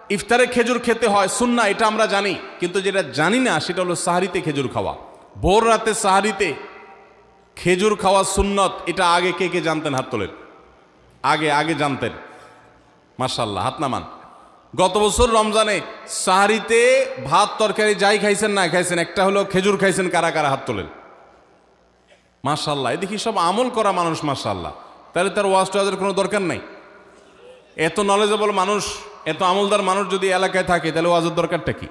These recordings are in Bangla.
ইফতারে খেজুর খেতে হয় সুন্নাহ, এটা আমরা জানি, কিন্তু যেটা জানি না সেটা হলো সাহারিতে খেজুর খাওয়া। ভোর রাতে সাহারিতে খেজুর খাওয়া সুন্নত, এটা আগে কে কে জানতেন? হাত তোলেন। আগে জানতেন? মাশাআল্লাহ, হাত নামান। গত বছর রমজানে সাহারিতে ভাত তরকারি যাই খাইছেন না খাইছেন, একটা হলো খেজুর খাইছেন, কারা কারা হাত তোলেন? মাশাআল্লাহ, এদিকে সব আমল করা মানুষ, মাশাআল্লাহ। তাহলে তার ওয়াজ টোয়াজের কোনো দরকার নাই। এত নলেজেবল মানুষ, এত আমলদার মানুষ যদি এলাকায় থাকে, তাহলে ওয়াজের দরকারটা কি?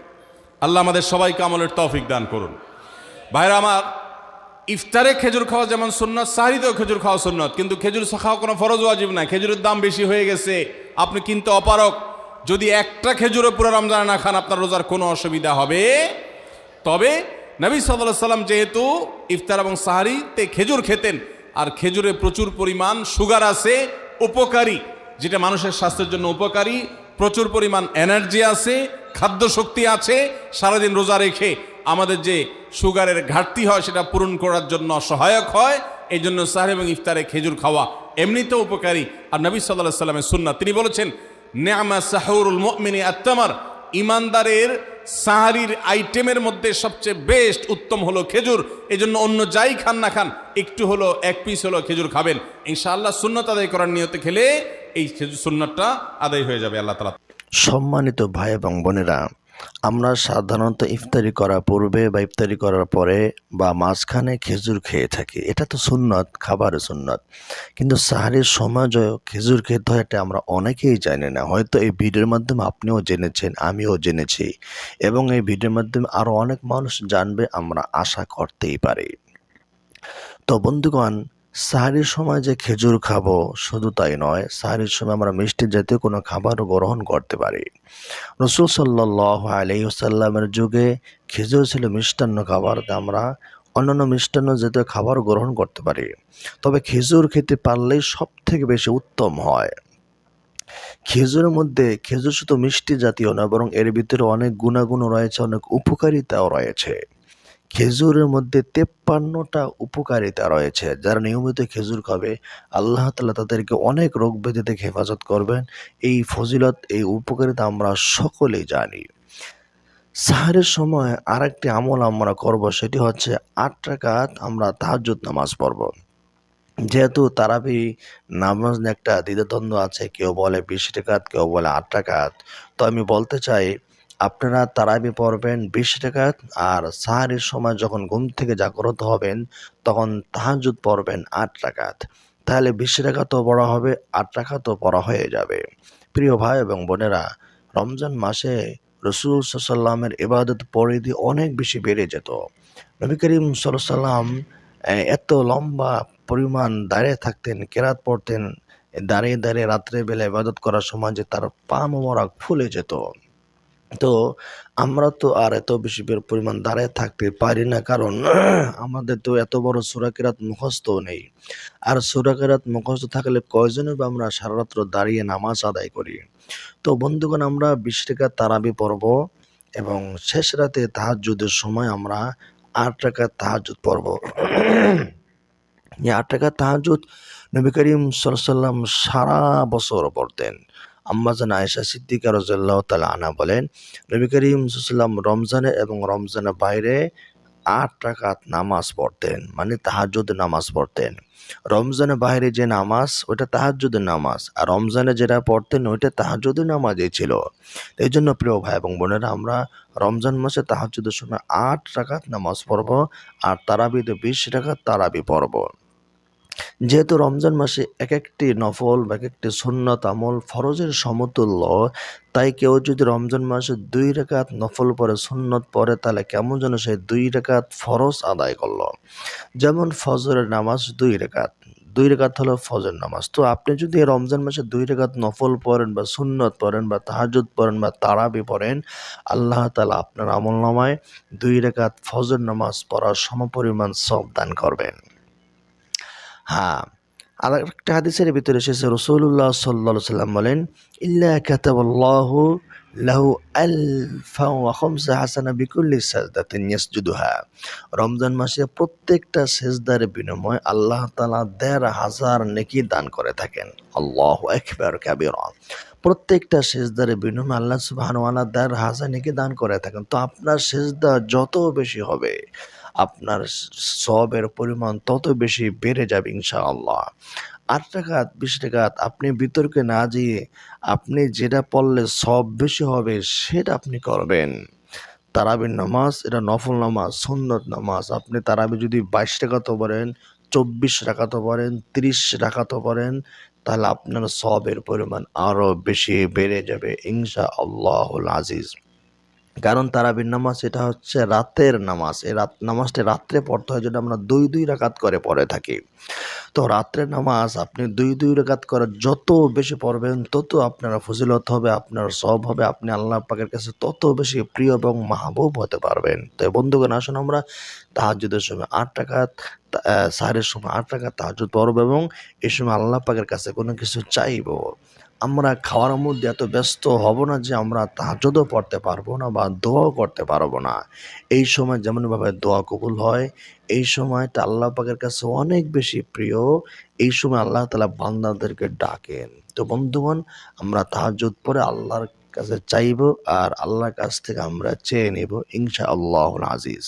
আল্লাহ আমাদের সবাইকে আমলের তৌফিক দান করুন। ভাইরা আমার, ইফতারে খেজুর খাওয়া যেমন সুন্নাত, সাহরিতেও খেজুর খাওয়া সুন্নাত, কিন্তু খেজুর খাওয়া কোনো ফরজ ওয়াজিব না। খেজুরের দাম বেশি হয়ে গেছে, আপনি কিনতে অপারক। যদি একটা খেজুরও পুরো রমজানে না খান, আপনার রোজার কোনো অসুবিধা হবে। তবে নবী সাল্লাল্লাহু আলাইহি সাল্লাম যেহেতু ইফতার এবং সাহরিতে খেজুর খেতেন, আর খেজুরে প্রচুর পরিমাণ সুগার আছে, উপকারী, যেটা মানুষের স্বাস্থ্যের জন্য উপকারী, প্রচুর পরিমাণ এনার্জি আছে, খাদ্য শক্তি আছে, সারাদিন রোজা রেখে আমাদের যে সুগারের ঘাটতি হয় সেটা পূরণ করার জন্য সহায়ক হয়। এই জন্য সাহরি এবং ইফতারে খেজুর খাওয়া এমনিতেও উপকারী। আর নবী সাল্লাল্লাহু আলাইহি সাল্লামের সুন্নাত, তিনি বলেছেন, নি'মা সাহুরুল মুমিনি আত-তামার, ইমানদারের সাহারির আইটেমের মধ্যে সবচেয়ে বেস্ট উত্তম হলো খেজুর। এই জন্য অন্য যাই খান না খান, একটু হলো, এক পিস হলো খেজুর খাবেন, ইনশাআল্লাহ সুন্নাত আদায় করার নিয়তে খেলে এই খেজুর সুন্নাতটা আদায় হয়ে যাবে আল্লাহ তাআলা। সম্মানিত ভাই এবং বোনেরা, আমরা সাধারণত ইফতারি করার পূর্বে বা ইফতারি করার পরে বা মাঝখানে খেজুর খেয়ে থাকি, এটা তো সুন্নত, খাবারের সুন্নত। কিন্তু সাহারির সময় যে খেজুর খেতে হয়, এটা আমরা অনেকেই জানি না। হয়তো এই ভিডিওর মাধ্যমে আপনিও জেনেছেন, আমিও জেনেছি, এবং এই ভিডিওর মাধ্যমে আরও অনেক মানুষ জানবে, আমরা আশা করতেই পারি। তো বন্ধুগণ, সাহারির সময় যে খেজুর খাবো শুধু তাই নয়, সাহারির সময় আমরা মিষ্টি জাতীয় কোনো খাবারও গ্রহণ করতে পারি। রাসূল সাল্লাল্লাহু আলাইহি ওয়াসাল্লামের যুগে খেজুর ছিল মিষ্টান্ন খাবার, আমরা অন্যান্য মিষ্টান্ন জাতীয় খাবার গ্রহণ করতে পারি। তবে খেজুর খেতে পারলেই সব থেকে বেশি উত্তম হয়। খেজুরের মধ্যে, খেজুর শুধু মিষ্টি জাতীয় না, বরং এর ভিতরে অনেক গুণাগুণও রয়েছে, অনেক উপকারিতাও রয়েছে। খেজুরের মধ্যে 53টা উপকারিতা রয়েছে। যারা নিয়মিত খেজুর খাবে, আল্লাহ তাআলা তাদেরকে অনেক রোগ ব্যাধি থেকে হেফাজত করবেন। এই ফজিলত, এই উপকারিতা আমরা সকলেই জানি। সাহরের সময় আরেকটি আমল আমরা করব, সেটি হচ্ছে 8 রাকাত আমরা তাহাজ্জুদ নামাজ পড়ব। যেহেতু তারাবি নামাজ নিয়ে একটা দ্বিধাদ্বন্দ্ব আছে, কেউ বলে 20 রাকাত, কেউ বলে 8 রাকাত। তো আমি বলতে চাই, আপনারা তারাবি পড়বেন 20 রাকাত, আর সাহারির সময় যখন ঘুম থেকে জাগ্রত হবেন তখন তাহাজ্জুদ পড়বেন 8 রাকাত। তাহলে 20 রাকাতও পড়া হবে, 8 রাকাতও পড়া হয়ে যাবে। প্রিয় ভাই এবং বোনেরা, রমজান মাসে রাসূল সাল্লাল্লাহু আলাইহি ওয়াসাল্লামের ইবাদত পরিধি অনেক বেশি বেড়ে যেত। নবী করিম সাল্লাল্লাহু আলাইহি ওয়াসাল্লাম এত লম্বা পরিমাণ দাঁড়িয়ে থাকতেন, কেরাত পড়তেন, দাঁড়িয়ে দাঁড়িয়ে রাত্রেবেলা ইবাদত করার সময় যে তার পা মোবারক ফুলে যেত। তো আমরা তো আর এত বেশি পরিমাণ দাঁড়িয়ে থাকতে পারি না, কারণ আমাদের তো এত বড় সূরা কেরাত মুখস্থ নেই। আর সূরা কেরাত মুখস্থ থাকলে কয়জনে বা আমরা সারা রাত্র দাঁড়িয়ে নামাজ আদায় করি। তো বন্ধুগণ, আমরা 20 রাকাত তারাবি পড়ব এবং শেষ রাতে তাহাজ্জুদের সময় আমরা 8 রাকাত তাহাজ্জুদ পড়ব। এই 8 রাকাত তাহাজ্জুদ নবী করিম সাল্লাল্লাহু আলাইহি ওয়াসাল্লাম সারা বছর পড়তেন। আম্মাজান আয়েশা সিদ্দিকা রাদিয়াল্লাহু তাআলা আনহা বলেন, নবী করিম সাল্লাল্লাহু আলাইহি ওয়াসাল্লাম রমজানে এবং রমজানের বাইরে 8 রাকাত নামাজ পড়তেন, মানে তাহাজ্জুদের নামাজ পড়তেন। রমজানের বাইরে যে নামাজ, ওটা তাহাজ্জুদের নামাজ, আর রমজানে যেটা পড়তেন ওইটা তাহাজ্জুদের নামাজই ছিল। এই জন্য প্রিয় ভাই এবং বোনেরা, আমরা রমজান মাসে তাহাজ্জুদের সময় 8 রাকাত নামাজ পড়ব, আর তারাবিতে 20 রাকাত তারাবি পড়ব। যেহেতু রমজান মাসে এক একটি নফল বা এক একটি সুন্নত আমল ফরজের সমতুল্য, তাই কেউ যদি রমজান মাসে 2 রাকাত নফল পড়ে, সুন্নত পড়ে, তাহলে কেমন যেন সে 2 রাকাত ফরজ আদায় করলো। যেমন ফজরের নামাজ 2 রাকাত, 2 রাকাত হলো ফজর নামাজ। তো আপনি যদি রমজান মাসে 2 রাকাত নফল পড়েন বা সুন্নত পড়েন বা তাহাজ্জুদ পড়েন বা তারাবি পড়েন, আল্লাহ তাআলা আপনার আমলনামায় 2 রাকাত ফজর নামাজ পড়ার সমপরিমাণ সওয়াব দান করবেন। হ্যাঁ, আরেকটা হাদিসের ভিতরে এসেছে, রাসূলুল্লাহ সাল্লাল্লাহু আলাইহি ওয়াসাল্লাম বলেন, ইল্লা কাতাবাল্লাহু লাহু আলফা ওয়া খামসা হাসানা বিকুল্লি সাজদাতিন ইয়াসজুদুহা। রমজান মাসে প্রত্যেকটা সেজদার বিনিময়ে আল্লাহ তাআলা ১,৫০০ নেকি দান করে থাকেন। আল্লাহু আকবার কাবীরা। প্রত্যেকটা সেজদারে বিনিময়ে আল্লাহ সুবহানাহু ওয়া তাআলা ১,৫০০ নেকি দান করে থাকেন। তো আপনার সেজদা যত বেশি হবে, আপনার সওয়াবের পরিমাণ তত বেশি বেড়ে যাবে ইনশাআল্লাহ। ৮ রাকাত ২০ রাকাত আপনি বিতর্কে না যেয়ে আপনি যেটা পড়লে সওয়াব বেশি হবে সেটা আপনি করবেন। তারাবির নামাজ এটা নফল নামাজ, সুন্নত নামাজ। আপনি তারাবি যদি ২২ রাকাতও পড়েন, ২৪ রাকাতও পড়েন, ৩০ রাকাতও পড়েন, তাহলে আপনার সওয়াবের পরিমাণ আরও বেশি বেড়ে যাবে ইনশাআল্লাহুল আজিজ। কারণ তারাবির নামাজ এটা হচ্ছে রাতের নামাজ। এই নামাজটা রাত্রে পড়তে হয়, যেটা আমরা ২ রাকাত করে পড়ে থাকি। তো রাত্রের নামাজ আপনি ২ রাকাত করে যত বেশি পড়বেন তত আপনার ফজিলত হবে, আপনার সওয়াব হবে, আপনি আল্লাহ পাকের কাছে তত বেশি প্রিয় এবং মাহবুব হতে পারবেন। তো বন্ধুগণ, আসুন আমরা তাহাজ্জুদের সময় ৮ রাকাত, সাহরের সময় ৮ রাকাত তাহাজ্জুদ পড়ব এবং এই সময় আল্লাহ পাকের কাছে কোনো কিছু চাইবো। আমরা খাওয়ার মধ্যে এত ব্যস্ত হব না যে আমরা তাহাজ্জুদও পড়তে পারবো না বা দোয়াও করতে পারবো না। এই সময় যেমনভাবে দোয়া কবুল হয়, এই সময়টা আল্লাহ পাকের কাছে অনেক বেশি প্রিয়। এই সময় আল্লাহ তাআলা বান্দাদেরকে ডাকেন। তো বন্ধুগণ, আমরা তাহাজ্জুদ পড়ে আল্লাহর কাছে চাইবো আর আল্লাহর কাছ থেকে আমরা চেয়ে নেব ইনশাআল্লাহুল আজিজ।